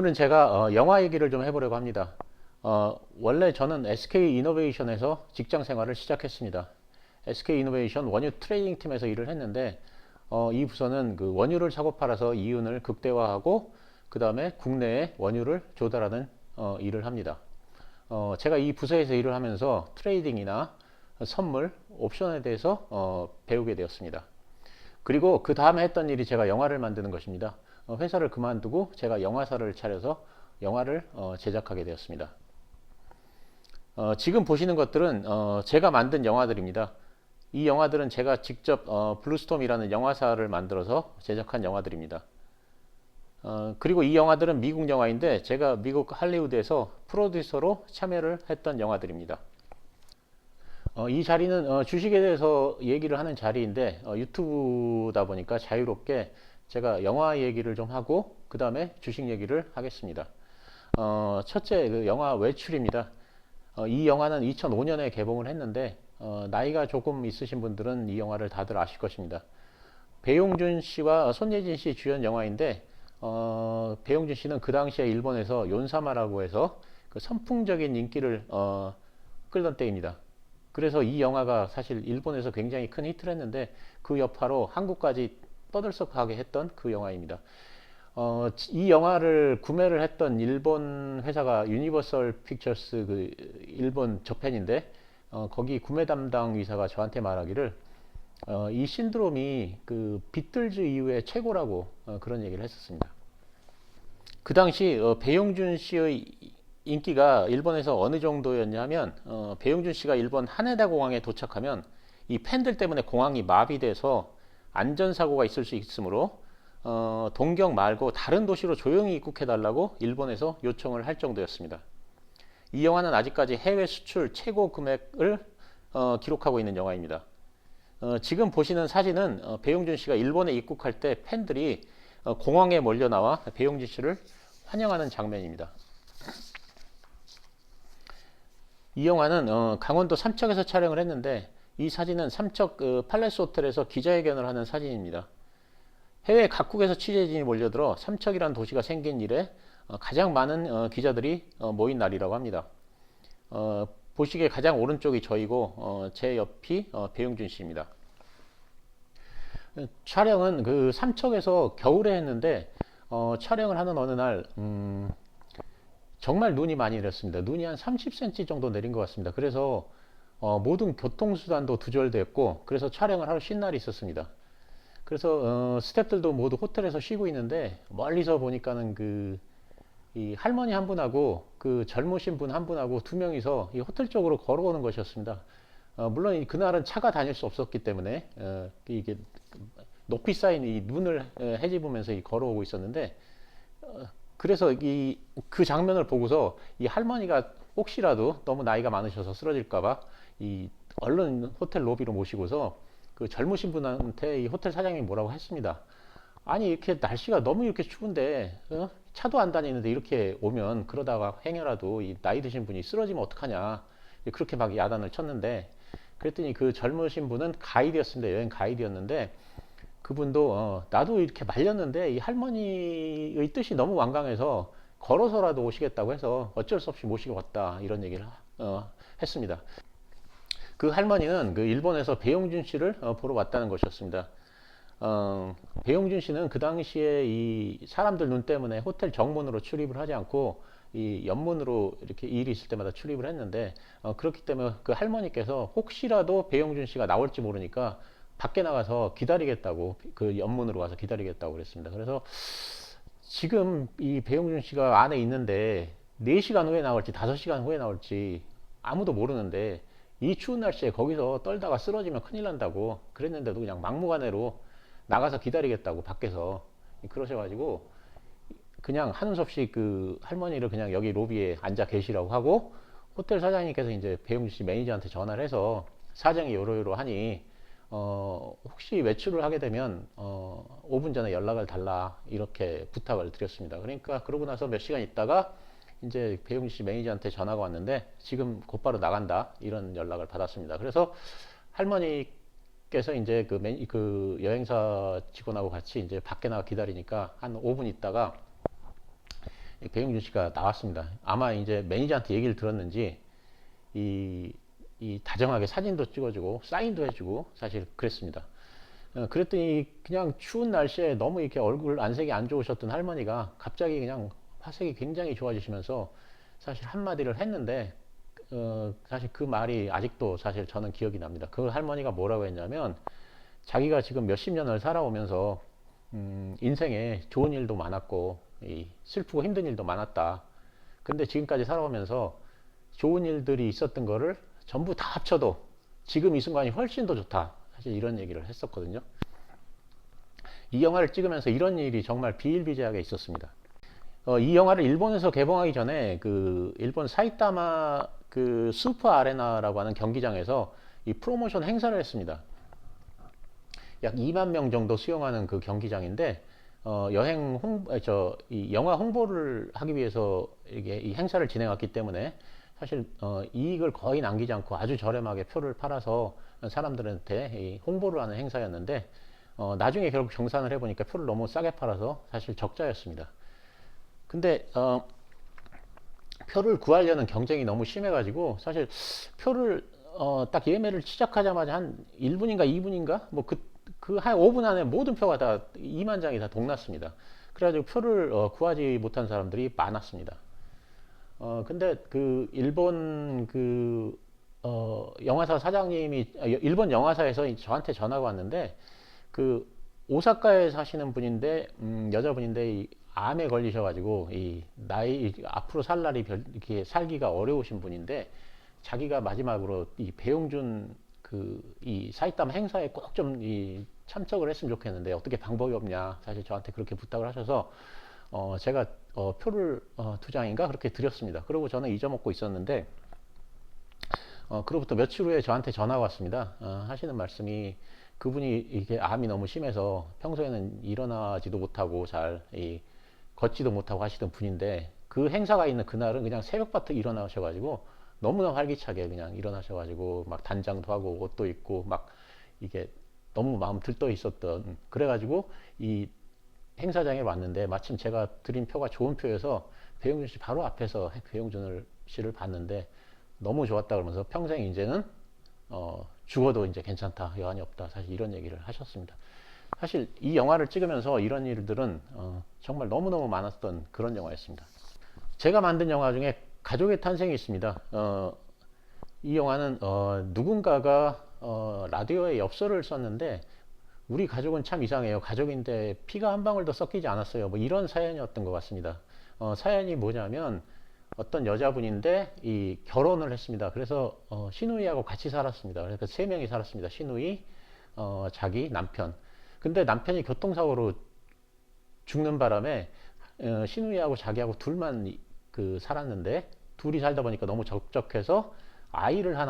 오늘은 제가 영화 얘기를 좀 해보려고 합니다. 원래 저는 SK 이노베이션에서 직장 생활을 시작했습니다. SK 이노베이션 원유 트레이딩 팀에서 일을 했는데 이 부서는 그 원유를 사고 팔아서 이윤을 극대화하고 그 다음에 국내에 원유를 조달하는 일을 합니다. 제가 이 부서에서 일을 하면서 트레이딩이나 선물, 옵션에 대해서 배우게 되었습니다. 그리고 그 다음에 했던 일이 제가 영화를 만드는 것입니다. 회사를 그만두고 제가 영화사를 차려서 영화를 제작하게 되었습니다. 지금 보시는 것들은 제가 만든 영화들입니다. 이 영화들은 제가 직접 블루스톰이라는 영화사를 만들어서 제작한 영화들입니다. 그리고 이 영화들은 미국 영화인데 제가 미국 할리우드에서 프로듀서로 참여를 했던 영화들입니다. 이 자리는 주식에 대해서 얘기를 하는 자리인데 유튜브다 보니까 자유롭게 제가 영화 얘기를 좀 하고 그 다음에 주식 얘기를 하겠습니다. 첫째 그 영화 외출입니다. 이 영화는 2005년에 개봉을 했는데 나이가 조금 있으신 분들은 이 영화를 다들 아실 것입니다. 배용준 씨와 손예진 씨 주연 영화인데 배용준 씨는 그 당시에 일본에서 윤사마라고 해서 그 선풍적인 인기를 끌던 때입니다. 그래서 이 영화가 사실 일본에서 굉장히 큰 히트를 했는데 그 여파로 한국까지 떠들썩하게 했던 그 영화입니다. 이 영화를 구매를 했던 일본 회사가 유니버설 픽처스 그 일본 저편인데 거기 구매 담당 의사가 저한테 말하기를 이 신드롬이 그 비틀즈 이후에 최고라고 그런 얘기를 했었습니다. 그 당시 배용준 씨의 인기가 일본에서 어느 정도였냐면 배용준 씨가 일본 하네다 공항에 도착하면 이 팬들 때문에 공항이 마비돼서 안전사고가 있을 수 있으므로 동경 말고 다른 도시로 조용히 입국해달라고 일본에서 요청을 할 정도였습니다. 이 영화는 아직까지 해외 수출 최고 금액을 기록하고 있는 영화입니다. 지금 보시는 사진은 배용준 씨가 일본에 입국할 때 팬들이 공항에 몰려 나와 배용준 씨를 환영하는 장면입니다. 이 영화는 강원도 삼척에서 촬영을 했는데 이 사진은 삼척 팔레스 호텔에서 기자회견을 하는 사진입니다. 해외 각국에서 취재진이 몰려들어 삼척이란 도시가 생긴 이래 가장 많은 기자들이 모인 날이라고 합니다. 보시기에 가장 오른쪽이 저이고 제 옆이 배용준 씨입니다. 촬영은 그 삼척에서 겨울에 했는데 촬영을 하는 어느 날 정말 눈이 많이 내렸습니다. 눈이 한 30cm 정도 내린 것 같습니다. 그래서 모든 교통수단도 두절됐고 그래서 촬영을 하루 쉰 날이 있었습니다. 그래서 스태프들도 모두 호텔에서 쉬고 있는데 멀리서 보니까는 그 이 할머니 한 분하고 그 젊으신 분 한 분하고 두 명이서 이 호텔 쪽으로 걸어오는 것이었습니다. 물론 그날은 차가 다닐 수 없었기 때문에 이게 높이 쌓인 이 눈을 헤집으면서 걸어오고 있었는데 그래서 그 장면을 보고서 이 할머니가 혹시라도 너무 나이가 많으셔서 쓰러질까봐 이 얼른 호텔 로비로 모시고서 그 젊으신 분한테 이 호텔 사장님이 뭐라고 했습니다. 아니 이렇게 날씨가 너무 이렇게 추운데 차도 안 다니는데 이렇게 오면 그러다가 행여라도 이 나이 드신 분이 쓰러지면 어떡하냐 그렇게 막 야단을 쳤는데 그랬더니 그 젊으신 분은 가이드였습니다. 여행 가이드였는데 그분도 나도 이렇게 말렸는데 이 할머니의 뜻이 너무 완강해서 걸어서라도 오시겠다고 해서 어쩔 수 없이 모시고 왔다 이런 얘기를 했습니다. 그 할머니는 그 일본에서 배용준 씨를 보러 왔다는 것이었습니다. 배용준 씨는 그 당시에 이 사람들 눈 때문에 호텔 정문으로 출입을 하지 않고 이 옆문으로 이렇게 일이 있을 때마다 출입을 했는데 그렇기 때문에 그 할머니께서 혹시라도 배용준 씨가 나올지 모르니까 밖에 나가서 기다리겠다고 그 옆문으로 가서 기다리겠다고 그랬습니다. 그래서 지금 이 배용준 씨가 안에 있는데 4시간 후에 나올지 5시간 후에 나올지 아무도 모르는데 이 추운 날씨에 거기서 떨다가 쓰러지면 큰일 난다고 그랬는데도 그냥 막무가내로 나가서 기다리겠다고 밖에서 그러셔가지고 그냥 하는 수 없이 그 할머니를 그냥 여기 로비에 앉아 계시라고 하고 호텔 사장님께서 이제 배용준 씨 매니저한테 전화를 해서 사정이 요러요러하니 혹시 외출을 하게 되면 5분 전에 연락을 달라 이렇게 부탁을 드렸습니다. 그러니까 그러고 나서 몇 시간 있다가 이제 배용준 씨 매니저한테 전화가 왔는데 지금 곧바로 나간다 이런 연락을 받았습니다. 그래서 할머니께서 이제 그 여행사 직원하고 같이 이제 밖에 나가 기다리니까 한 5분 있다가 배용준 씨가 나왔습니다. 아마 이제 매니저한테 얘기를 들었는지 이 다정하게 사진도 찍어주고 사인도 해주고 사실 그랬습니다. 그랬더니 그냥 추운 날씨에 너무 이렇게 얼굴 안색이 안 좋으셨던 할머니가 갑자기 그냥 화색이 굉장히 좋아지시면서 사실 한마디를 했는데 사실 그 말이 아직도 사실 저는 기억이 납니다. 그 할머니가 뭐라고 했냐면 자기가 지금 몇십 년을 살아오면서 인생에 좋은 일도 많았고 슬프고 힘든 일도 많았다. 근데 지금까지 살아오면서 좋은 일들이 있었던 거를 전부 다 합쳐도 지금 이 순간이 훨씬 더 좋다. 사실 이런 얘기를 했었거든요. 이 영화를 찍으면서 이런 일이 정말 비일비재하게 있었습니다. 이 영화를 일본에서 개봉하기 전에 그 일본 사이타마 그 슈퍼 아레나라고 하는 경기장에서 이 프로모션 행사를 했습니다. 약 2만 명 정도 수용하는 그 경기장인데 이 영화 홍보를 하기 위해서 이게 이 행사를 진행했기 때문에 사실 이익을 거의 남기지 않고 아주 저렴하게 표를 팔아서 사람들한테 홍보를 하는 행사였는데 나중에 결국 정산을 해보니까 표를 너무 싸게 팔아서 사실 적자였습니다. 근데 표를 구하려는 경쟁이 너무 심해가지고 사실 표를 딱 예매를 시작하자마자 한 1분인가 2분인가 뭐 그 한 5분 안에 모든 표가 다 2만 장이 다 동났습니다. 그래가지고 표를 구하지 못한 사람들이 많았습니다. 근데 그 일본 그 영화사 사장님이 일본 영화사에서 저한테 전화가 왔는데 그 오사카에 사시는 분인데 여자분인데 이 암에 걸리셔가지고 이 나이 앞으로 살 날이 이렇게 살기가 어려우신 분인데 자기가 마지막으로 이 배용준 그 이 사이타마 행사에 꼭 좀 이 참석을 했으면 좋겠는데 어떻게 방법이 없냐 사실 저한테 그렇게 부탁을 하셔서 제가 표를 2장인가 그렇게 드렸습니다. 그리고 저는 잊어먹고 있었는데 그로부터 며칠 후에 저한테 전화가 왔습니다. 하시는 말씀이 그분이 이게 암이 너무 심해서 평소에는 일어나지도 못하고 걷지도 못하고 하시던 분인데 그 행사가 있는 그날은 그냥 새벽부터 일어나셔가지고 너무나 활기차게 그냥 일어나셔가지고 막 단장도 하고 옷도 입고 막 이게 너무 마음 들떠 있었던 그래가지고 이 행사장에 왔는데 마침 제가 드린 표가 좋은 표여서 배용준 씨 바로 앞에서 배용준 씨를 봤는데 너무 좋았다 그러면서 평생 이제는 죽어도 이제 괜찮다 여한이 없다 사실 이런 얘기를 하셨습니다. 사실 이 영화를 찍으면서 이런 일들은 정말 너무너무 많았던 그런 영화였습니다. 제가 만든 영화 중에 가족의 탄생이 있습니다. 이 영화는 누군가가 라디오에 엽서를 썼는데 우리 가족은 참 이상해요. 가족인데 피가 한 방울도 섞이지 않았어요. 뭐 이런 사연이었던 것 같습니다. 사연이 뭐냐면 어떤 여자분인데 이 결혼을 했습니다. 그래서 시누이하고 같이 살았습니다. 그래서 3명이 살았습니다. 시누이, 자기, 남편. 근데 남편이 교통사고로 죽는 바람에 시누이하고 자기하고 둘만 그 살았는데 둘이 살다 보니까 너무 적적해서 아이를 한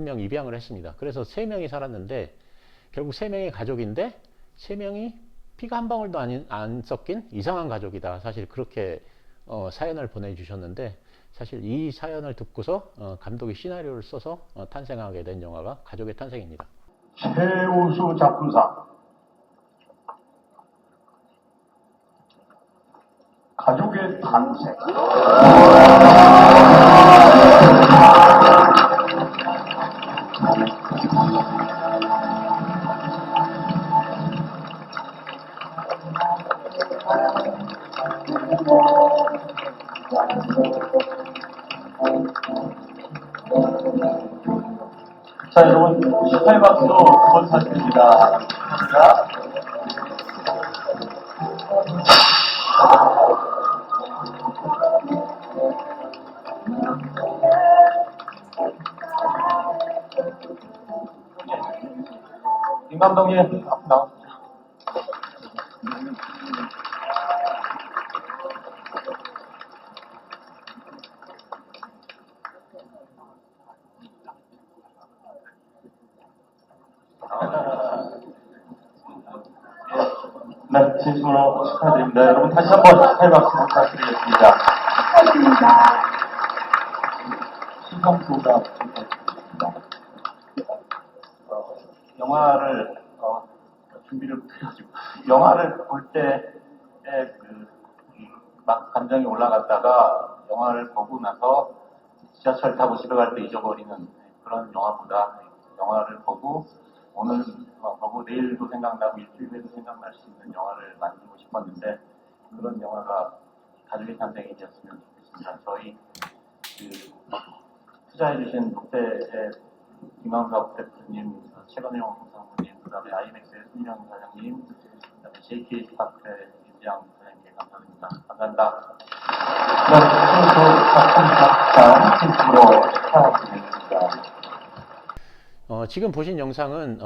명 입양을 했습니다. 그래서 3명이 살았는데 결국 3명이 가족인데 3명이 피가 한 방울도 안 섞인 이상한 가족이다. 사실 그렇게 사연을 보내주셨는데 사실 이 사연을 듣고서 감독이 시나리오를 써서 탄생하게 된 영화가 가족의 탄생입니다. 최우수 작품상 가족의 탄생. 자, 여러분, 18박수 부탁드립니다. 임 감독님, 앞으로 나오세요. 네, 진심으로 축하드립니다. 여러분 다시 한번 18박수 부탁드리겠습니다. 축하드립니다. 신성수가 영화를 준비를 해가지고 영화를 볼 때의 그 막 감정이 올라갔다가 영화를 보고 나서 지하철 타고 집에 갈 때 잊어버리는 그런 영화보다 영화를 보고 오늘 보고 내일도 생각나고 일주일 후에도 생각날 수 있는 영화를 만들고 싶었는데 그런 영화가 가족의 탄생이 되었으면 좋겠습니다. 저희 투자해주신 롯데의 김광석 대표님, 최건영 상무님, 그 다음에 아이맥스의 손명 사장님, 그 다음에 JK 스파크의 윤지양 사장님께 감사드립니다. 감사합니다. 작품 진심으로 축하드립니다. 지금 보신 영상은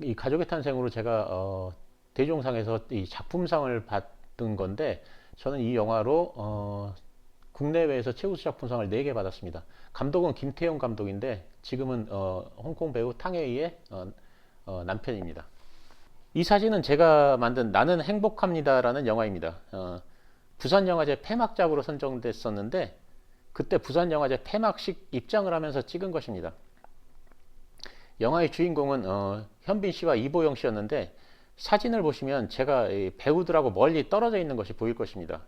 이 가족의 탄생으로 제가 대종상에서 이 작품상을 받은 건데 저는 이 영화로 국내외에서 최우수 작품상을 4개 받았습니다. 감독은 김태형 감독인데 지금은 홍콩 배우 탕웨이의 남편입니다. 이 사진은 제가 만든 나는 행복합니다라는 영화입니다. 부산영화제 폐막작으로 선정됐었는데 그때 부산영화제 폐막식 입장을 하면서 찍은 것입니다. 영화의 주인공은 현빈 씨와 이보영 씨였는데 사진을 보시면 제가 배우들하고 멀리 떨어져 있는 것이 보일 것입니다.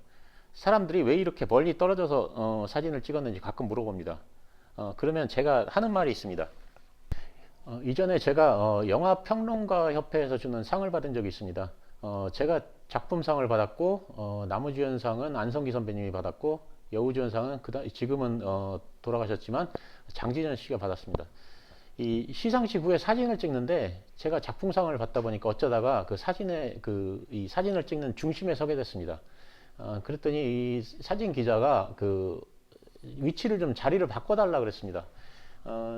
사람들이 왜 이렇게 멀리 떨어져서 사진을 찍었는지 가끔 물어봅니다. 그러면 제가 하는 말이 있습니다. 이전에 제가 영화평론가 협회에서 주는 상을 받은 적이 있습니다. 제가 작품상을 받았고 나무주연상은 안성기 선배님이 받았고 여우주연상은 지금은 돌아가셨지만 장진현 씨가 받았습니다. 이 시상식 후에 사진을 찍는데 제가 작품상을 받다 보니까 어쩌다가 그 사진에 이 사진을 찍는 중심에 서게 됐습니다. 그랬더니 이 사진 기자가 그 위치를 좀 자리를 바꿔달라 그랬습니다.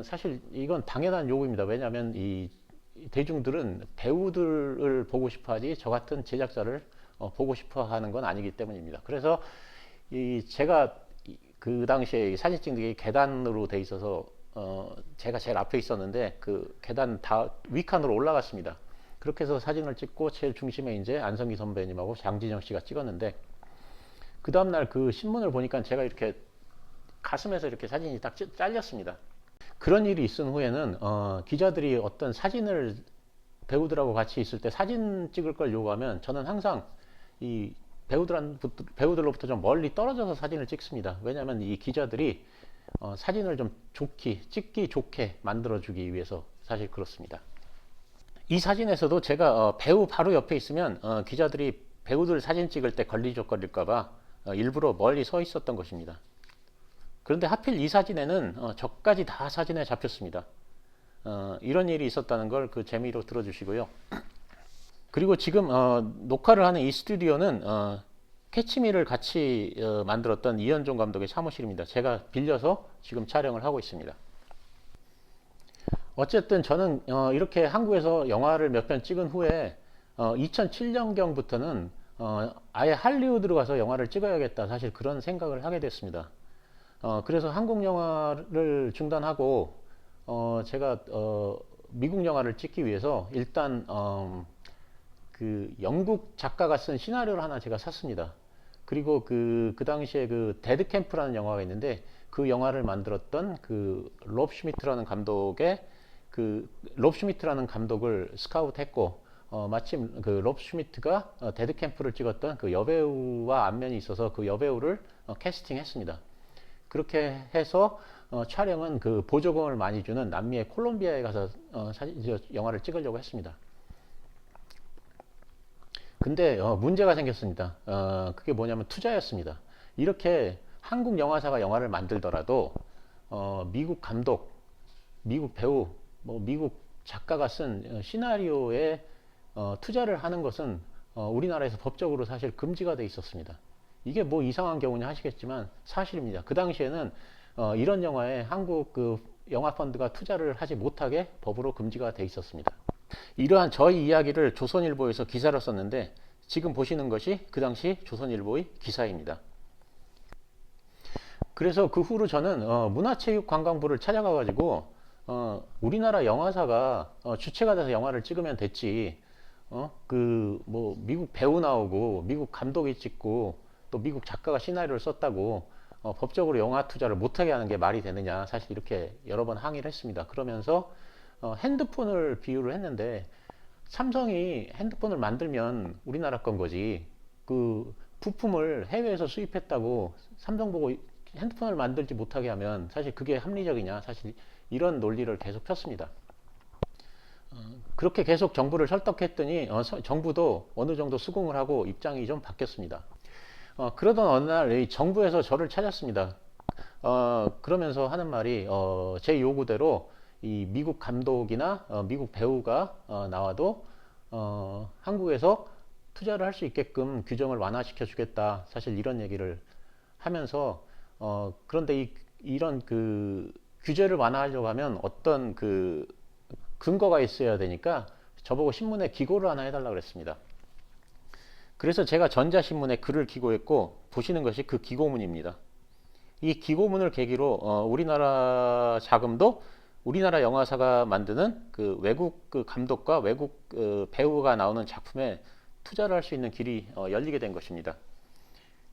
사실 이건 당연한 요구입니다. 왜냐하면 이 대중들은 배우들을 보고 싶어하지 저 같은 제작자를 보고 싶어하는 건 아니기 때문입니다. 그래서 제가 그 당시에 사진 찍는 게 계단으로 돼 있어서 제가 제일 앞에 있었는데 그 계단 다 위칸으로 올라갔습니다. 그렇게 해서 사진을 찍고 제일 중심에 이제 안성기 선배님하고 장진영 씨가 찍었는데 그 다음날 그 신문을 보니까 제가 이렇게 가슴에서 이렇게 사진이 딱 잘렸습니다. 그런 일이 있은 후에는 기자들이 어떤 사진을 배우들하고 같이 있을 때 사진 찍을 걸 요구하면 저는 항상 이 배우들로부터 좀 멀리 떨어져서 사진을 찍습니다. 왜냐하면 이 기자들이 사진을 좀 찍기 좋게 만들어주기 위해서 사실 그렇습니다. 이 사진에서도 제가 배우 바로 옆에 있으면 기자들이 배우들 사진 찍을 때 걸리적거릴까봐 일부러 멀리 서 있었던 것입니다. 그런데 하필 이 사진에는 저까지 다 사진에 잡혔습니다. 이런 일이 있었다는 걸 그 재미로 들어주시고요. 그리고 지금 녹화를 하는 이 스튜디오는 캐치미를 같이 만들었던 이현종 감독의 사무실입니다. 제가 빌려서 지금 촬영을 하고 있습니다. 어쨌든 저는 이렇게 한국에서 영화를 몇 편 찍은 후에 2007년경부터는 아예 할리우드로 가서 영화를 찍어야겠다 사실 그런 생각을 하게 됐습니다. 그래서 한국 영화를 중단하고 제가 미국 영화를 찍기 위해서 일단 그 영국 작가가 쓴 시나리오를 하나 제가 샀습니다. 그리고 그 당시에 그 데드 캠프라는 영화가 있는데 그 영화를 만들었던 그 롭 슈미트라는 감독을 스카우트했고 마침 그 롭 슈미트가 데드 캠프를 찍었던 그 여배우와 안면이 있어서 그 여배우를 캐스팅했습니다. 그렇게 해서 촬영은 그 보조금을 많이 주는 남미의 콜롬비아에 가서 영화를 찍으려고 했습니다. 근데 문제가 생겼습니다. 그게 뭐냐면 투자였습니다. 이렇게 한국 영화사가 영화를 만들더라도 미국 감독, 미국 배우, 미국 작가가 쓴 시나리오에 투자를 하는 것은 우리나라에서 법적으로 사실 금지가 돼 있었습니다. 이게 뭐 이상한 경우냐 하시겠지만 사실입니다. 그 당시에는 이런 영화에 한국 그 영화 펀드가 투자를 하지 못하게 법으로 금지가 돼 있었습니다. 이러한 저희 이야기를 조선일보에서 기사를 썼는데 지금 보시는 것이 그 당시 조선일보의 기사입니다. 그래서 그 후로 저는 문화체육관광부를 찾아가 가지고 우리나라 영화사가 주체가 돼서 영화를 찍으면 됐지 그 뭐 미국 배우 나오고 미국 감독이 찍고 또 미국 작가가 시나리오를 썼다고 법적으로 영화 투자를 못하게 하는 게 말이 되느냐 사실 이렇게 여러 번 항의를 했습니다. 그러면서 핸드폰을 비유를 했는데 삼성이 핸드폰을 만들면 우리나라 건 거지 그 부품을 해외에서 수입했다고 삼성 보고 핸드폰을 만들지 못하게 하면 사실 그게 합리적이냐, 사실 이런 논리를 계속 폈습니다. 그렇게 계속 정부를 설득했더니 정부도 어느 정도 수긍을 하고 입장이 좀 바뀌었습니다. 그러던 어느 날 이 정부에서 저를 찾았습니다. 그러면서 하는 말이 제 요구대로 이 미국 감독이나 미국 배우가 나와도 한국에서 투자를 할 수 있게끔 규정을 완화시켜 주겠다. 사실 이런 얘기를 하면서 그런데 이런 그 규제를 완화하려고 하면 어떤 그 근거가 있어야 되니까 저보고 신문에 기고를 하나 해달라고 그랬습니다. 그래서 제가 전자신문에 글을 기고했고 보시는 것이 그 기고문입니다. 이 기고문을 계기로 우리나라 자금도 우리나라 영화사가 만드는 그 외국 그 감독과 외국 배우가 나오는 작품에 투자를 할 수 있는 길이 열리게 된 것입니다.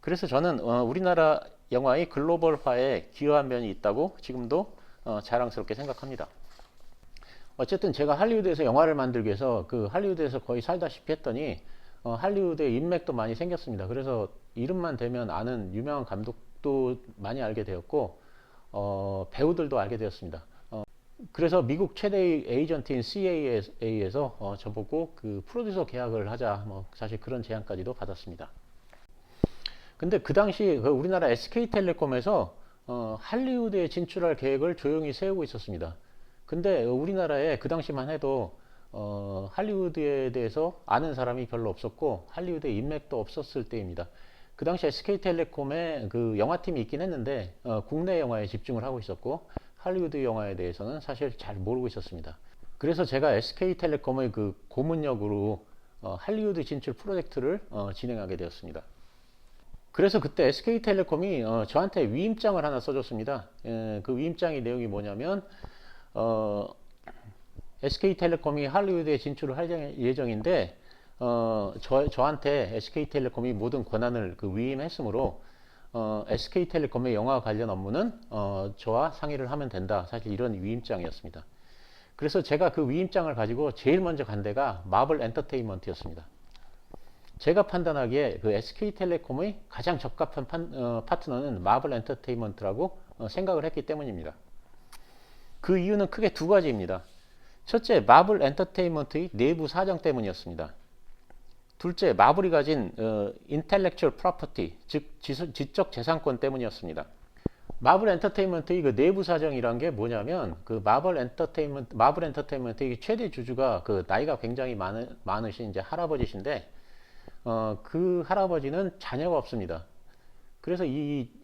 그래서 저는 우리나라 영화의 글로벌화에 기여한 면이 있다고 지금도 자랑스럽게 생각합니다. 어쨌든 제가 할리우드에서 영화를 만들기 위해서 그 할리우드에서 거의 살다시피 했더니 할리우드에 인맥도 많이 생겼습니다. 그래서 이름만 대면 아는 유명한 감독도 많이 알게 되었고 배우들도 알게 되었습니다. 그래서 미국 최대의 에이전트인 CAA에서 저보고 그 프로듀서 계약을 하자, 뭐 사실 그런 제안까지도 받았습니다. 근데 그 당시 그 우리나라 SK텔레콤에서 할리우드에 진출할 계획을 조용히 세우고 있었습니다. 근데 우리나라에 그 당시만 해도 할리우드에 대해서 아는 사람이 별로 없었고 할리우드에 인맥도 없었을 때입니다. 그 당시 SK텔레콤에 그 영화팀이 있긴 했는데 국내 영화에 집중을 하고 있었고 할리우드 영화에 대해서는 사실 잘 모르고 있었습니다. 그래서 제가 SK텔레콤의 그 고문역으로 할리우드 진출 프로젝트를 진행하게 되었습니다. 그래서 그때 SK텔레콤이 저한테 위임장을 하나 써줬습니다. 그 위임장의 내용이 뭐냐면 SK텔레콤이 할리우드에 진출을 할 예정인데 저한테 SK텔레콤이 모든 권한을 그 위임했으므로 SK텔레콤의 영화 관련 업무는 저와 상의를 하면 된다. 사실 이런 위임장이었습니다. 그래서 제가 그 위임장을 가지고 제일 먼저 간 데가 마블 엔터테인먼트였습니다. 제가 판단하기에 그 SK텔레콤의 가장 적합한 파트너는 마블 엔터테인먼트라고 생각을 했기 때문입니다. 그 이유는 크게 두 가지입니다. 첫째, 마블 엔터테인먼트의 내부 사정 때문이었습니다. 둘째, 마블이 가진 intellectual property, 즉 지적 재산권 때문이었습니다. 마블 엔터테인먼트의 그 내부 사정이란 게 뭐냐면 그 마블 엔터테인먼트의 최대 주주가 그 나이가 굉장히 많으신 이제 할아버지신데 그 할아버지는 자녀가 없습니다. 그래서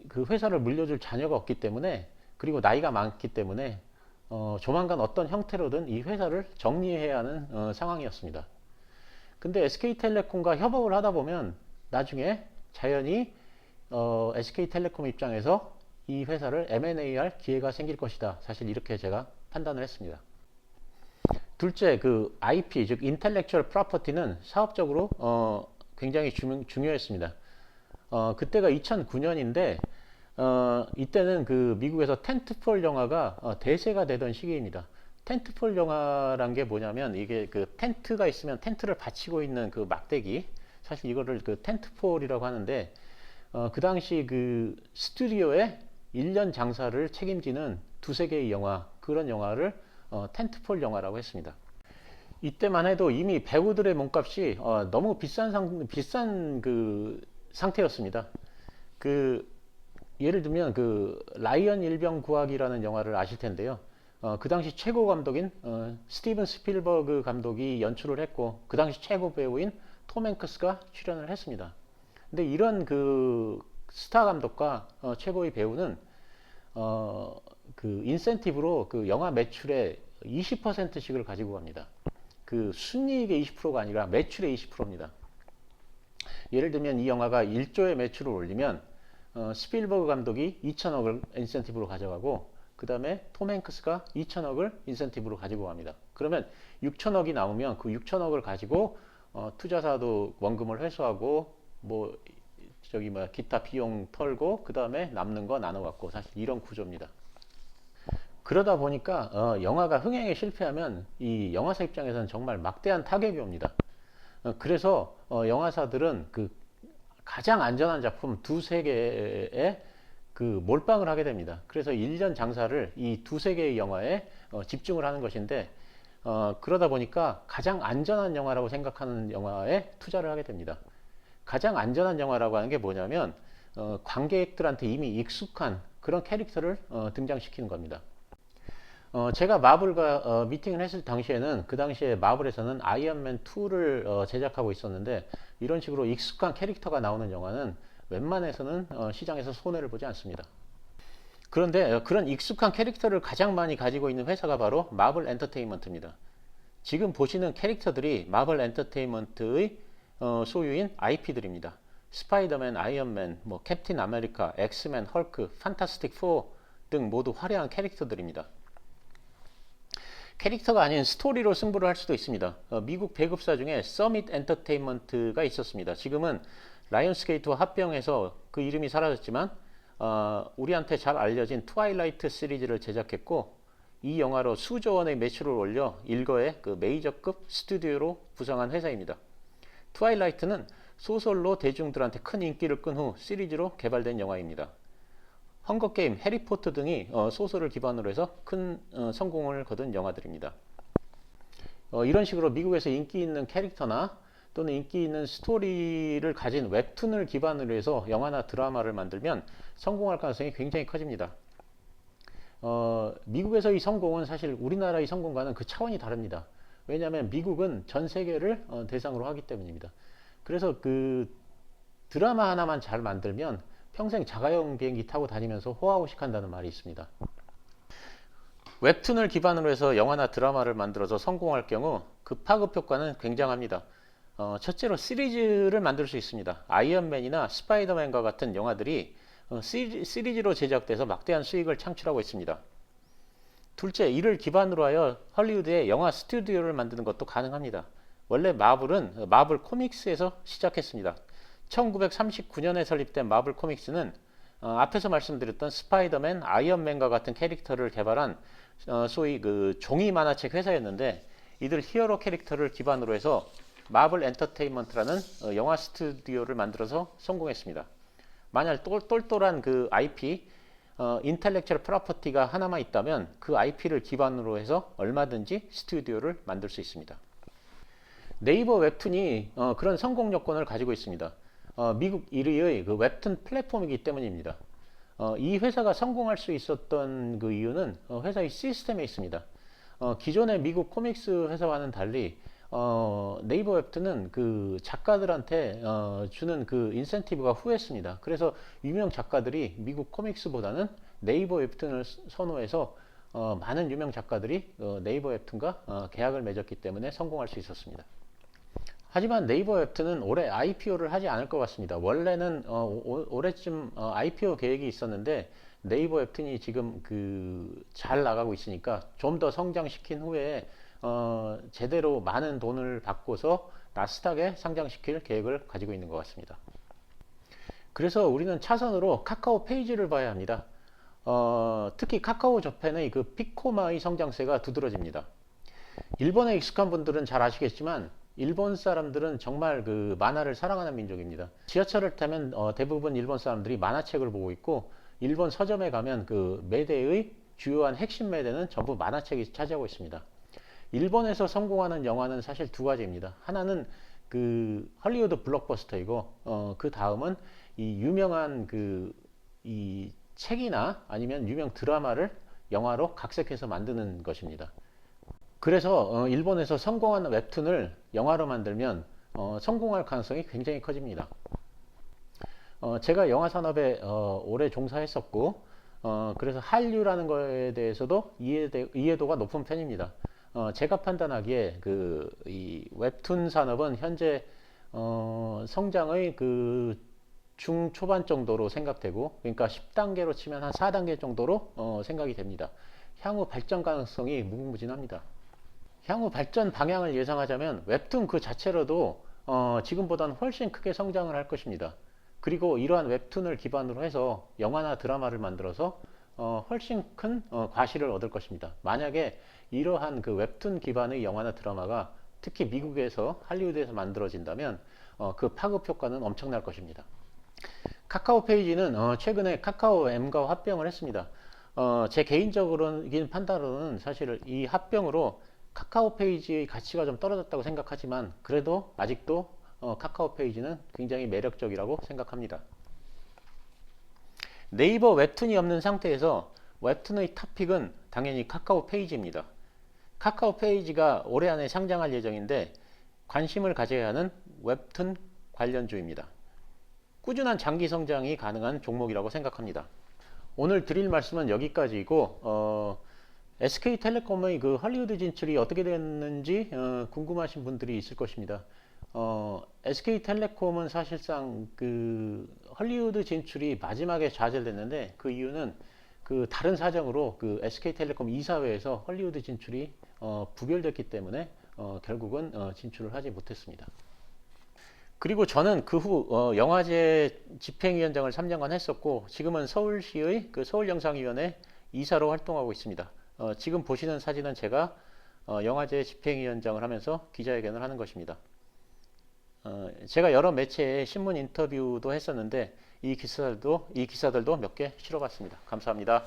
그 회사를 물려줄 자녀가 없기 때문에 그리고 나이가 많기 때문에 조만간 어떤 형태로든 이 회사를 정리해야 하는 상황이었습니다. 근데 SK텔레콤과 협업을 하다 보면 나중에 자연히 SK텔레콤 입장에서 이 회사를 M&A 할 기회가 생길 것이다. 사실 이렇게 제가 판단을 했습니다. 둘째, 그 IP, 즉 Intellectual Property는 사업적으로 굉장히 중요했습니다. 그때가 2009년인데 이때는 그 미국에서 텐트폴 영화가 대세가 되던 시기입니다. 텐트폴 영화란 게 뭐냐면 이게 그 텐트가 있으면 텐트를 받치고 있는 그 막대기, 사실 이거를 그 텐트폴이라고 하는데 그 당시 그 스튜디오의 1년 장사를 책임지는 두세 개의 영화, 그런 영화를 텐트폴 영화라고 했습니다. 이때만 해도 이미 배우들의 몸값이 너무 비싼 그 상태였습니다. 그 예를 들면 그 라이언 일병 구하기라는 영화를 아실 텐데요. 그 당시 최고 감독인 스티븐 스필버그 감독이 연출을 했고 그 당시 최고 배우인 톰 행크스가 출연을 했습니다. 근데 이런 그 스타 감독과 최고의 배우는 그 인센티브로 그 영화 매출의 20%씩을 가지고 갑니다. 그 순이익의 20%가 아니라 매출의 20%입니다. 예를 들면 이 영화가 1조의 매출을 올리면 스필버그 감독이 2천억을 인센티브로 가져가고 그 다음에 톰 행크스가 2천억을 인센티브로 가지고 갑니다. 그러면 6천억이 나오면 그 6천억을 가지고 투자사도 원금을 회수하고 뭐 기타 비용 털고 그 다음에 남는 거 나눠 갖고 사실 이런 구조입니다. 그러다 보니까 영화가 흥행에 실패하면 이 영화사 입장에서는 정말 막대한 타격이 옵니다. 그래서 영화사들은 그 가장 안전한 작품 두세 개에 그 몰빵을 하게 됩니다. 그래서 1년 장사를 이 두세 개의 영화에 집중을 하는 것인데, 그러다 보니까 가장 안전한 영화라고 생각하는 영화에 투자를 하게 됩니다. 가장 안전한 영화라고 하는 게 뭐냐면 관객들한테 이미 익숙한 그런 캐릭터를 등장시키는 겁니다. 제가 마블과 미팅을 했을 당시에는, 그 당시에 마블에서는 아이언맨 2를 제작하고 있었는데, 이런 식으로 익숙한 캐릭터가 나오는 영화는 웬만해서는 시장에서 손해를 보지 않습니다. 그런데 그런 익숙한 캐릭터를 가장 많이 가지고 있는 회사가 바로 마블 엔터테인먼트입니다. 지금 보시는 캐릭터들이 마블 엔터테인먼트의 소유인 IP들입니다. 스파이더맨, 아이언맨, 뭐 캡틴 아메리카, 엑스맨, 헐크, 판타스틱 4 등 모두 화려한 캐릭터들입니다. 캐릭터가 아닌 스토리로 승부를 할 수도 있습니다. 미국 배급사 중에 서밋 엔터테인먼트가 있었습니다. 지금은 라이온스게이트와 합병해서 그 이름이 사라졌지만, 우리한테 잘 알려진 트와일라이트 시리즈를 제작했고, 이 영화로 수조 원의 매출을 올려 일거의 그 메이저급 스튜디오로 부상한 회사입니다. 트와일라이트는 소설로 대중들한테 큰 인기를 끈 후 시리즈로 개발된 영화입니다. 헝거게임, 해리포터 등이 소설을 기반으로 해서 큰 성공을 거둔 영화들입니다. 이런 식으로 미국에서 인기 있는 캐릭터나 또는 인기 있는 스토리를 가진 웹툰을 기반으로 해서 영화나 드라마를 만들면 성공할 가능성이 굉장히 커집니다. 미국에서의 성공은 사실 우리나라의 성공과는 그 차원이 다릅니다. 왜냐하면 미국은 전 세계를 대상으로 하기 때문입니다. 그래서 그 드라마 하나만 잘 만들면 평생 자가용 비행기 타고 다니면서 호화호식한다는 말이 있습니다. 웹툰을 기반으로 해서 영화나 드라마를 만들어서 성공할 경우 그 파급 효과는 굉장합니다. 첫째로 시리즈를 만들 수 있습니다. 아이언맨이나 스파이더맨과 같은 영화들이 시리즈로 제작돼서 막대한 수익을 창출하고 있습니다. 둘째, 이를 기반으로 하여 헐리우드에 영화 스튜디오를 만드는 것도 가능합니다. 원래 마블은 마블 코믹스에서 시작했습니다. 1939년에 설립된 마블 코믹스는 앞에서 말씀드렸던 스파이더맨, 아이언맨과 같은 캐릭터를 개발한 소위 그 종이 만화책 회사였는데, 이들 히어로 캐릭터를 기반으로 해서 마블 엔터테인먼트라는 영화 스튜디오를 만들어서 성공했습니다. 만약 똘똘한 그 IP, 인텔렉츄얼 프로퍼티가 하나만 있다면 그 IP를 기반으로 해서 얼마든지 스튜디오를 만들 수 있습니다. 네이버 웹툰이 그런 성공 요건을 가지고 있습니다. 미국 1위의 그 웹툰 플랫폼이기 때문입니다. 이 회사가 성공할 수 있었던 그 이유는 회사의 시스템에 있습니다. 기존의 미국 코믹스 회사와는 달리 네이버 웹툰은 그 작가들한테 주는 그 인센티브가 후했습니다. 그래서 유명 작가들이 미국 코믹스보다는 네이버 웹툰을 선호해서 많은 유명 작가들이 네이버 웹툰과 계약을 맺었기 때문에 성공할 수 있었습니다. 하지만 네이버 웹툰은 올해 IPO를 하지 않을 것 같습니다. 원래는 올해쯤 IPO 계획이 있었는데, 네이버 웹툰이 지금 잘 나가고 있으니까 좀 더 성장시킨 후에 제대로 많은 돈을 받고서 나스닥에 상장시킬 계획을 가지고 있는 것 같습니다. 그래서 우리는 차선으로 카카오 페이지를 봐야 합니다. 특히 카카오 저펜의 그 피코마의 성장세가 두드러집니다. 일본에 익숙한 분들은 잘 아시겠지만, 일본 사람들은 정말 그 만화를 사랑하는 민족입니다. 지하철을 타면 대부분 일본 사람들이 만화책을 보고 있고, 일본 서점에 가면 그 매대의 주요한 핵심 매대는 전부 만화책이 차지하고 있습니다. 일본에서 성공하는 영화는 사실 두 가지입니다. 하나는 그 헐리우드 블록버스터이고, 그 다음은 이 유명한 이 책이나 아니면 유명 드라마를 영화로 각색해서 만드는 것입니다. 그래서 일본에서 성공한 웹툰을 영화로 만들면 성공할 가능성이 굉장히 커집니다. 제가 영화 산업에 오래 종사했었고, 그래서 한류라는 거에 대해서도 이해도가 높은 편입니다. 제가 판단하기에 이 웹툰 산업은 현재 성장의 그 중초반 정도로 생각되고, 그러니까 10단계로 치면 한 4단계 정도로 생각이 됩니다. 향후 발전 가능성이 무궁무진합니다. 향후 발전 방향을 예상하자면 웹툰 그 자체로도 지금보다는 훨씬 크게 성장을 할 것입니다. 그리고 이러한 웹툰을 기반으로 해서 영화나 드라마를 만들어서 훨씬 큰 과실을 얻을 것입니다. 만약에 이러한 그 웹툰 기반의 영화나 드라마가 특히 미국에서 할리우드에서 만들어진다면 그 파급 효과는 엄청날 것입니다. 카카오 페이지는 최근에 카카오 M과 합병을 했습니다. 제 개인적인 판단으로는 사실 이 합병으로 카카오 페이지의 가치가 좀 떨어졌다고 생각하지만 그래도 아직도 카카오 페이지는 굉장히 매력적이라고 생각합니다. 네이버 웹툰이 없는 상태에서 웹툰의 탑픽은 당연히 카카오 페이지입니다. 카카오 페이지가 올해 안에 상장할 예정인데 관심을 가져야 하는 웹툰 관련주입니다. 꾸준한 장기 성장이 가능한 종목이라고 생각합니다. 오늘 드릴 말씀은 여기까지이고 SK텔레콤의 그 헐리우드 진출이 어떻게 됐는지 궁금하신 분들이 있을 것입니다. SK텔레콤은 사실상 그 헐리우드 진출이 마지막에 좌절됐는데 그 이유는 그 다른 사정으로 그 SK텔레콤 이사회에서 헐리우드 진출이 부결됐기 때문에 결국은 진출을 하지 못했습니다. 그리고 저는 그 후 영화제 집행위원장을 3년간 했었고 지금은 서울시의 그 서울영상위원회 이사로 활동하고 있습니다. 지금 보시는 사진은 제가 영화제 집행위원장을 하면서 기자회견을 하는 것입니다. 제가 여러 매체에 신문 인터뷰도 했었는데 이 기사들도 몇 개 실어봤습니다. 감사합니다.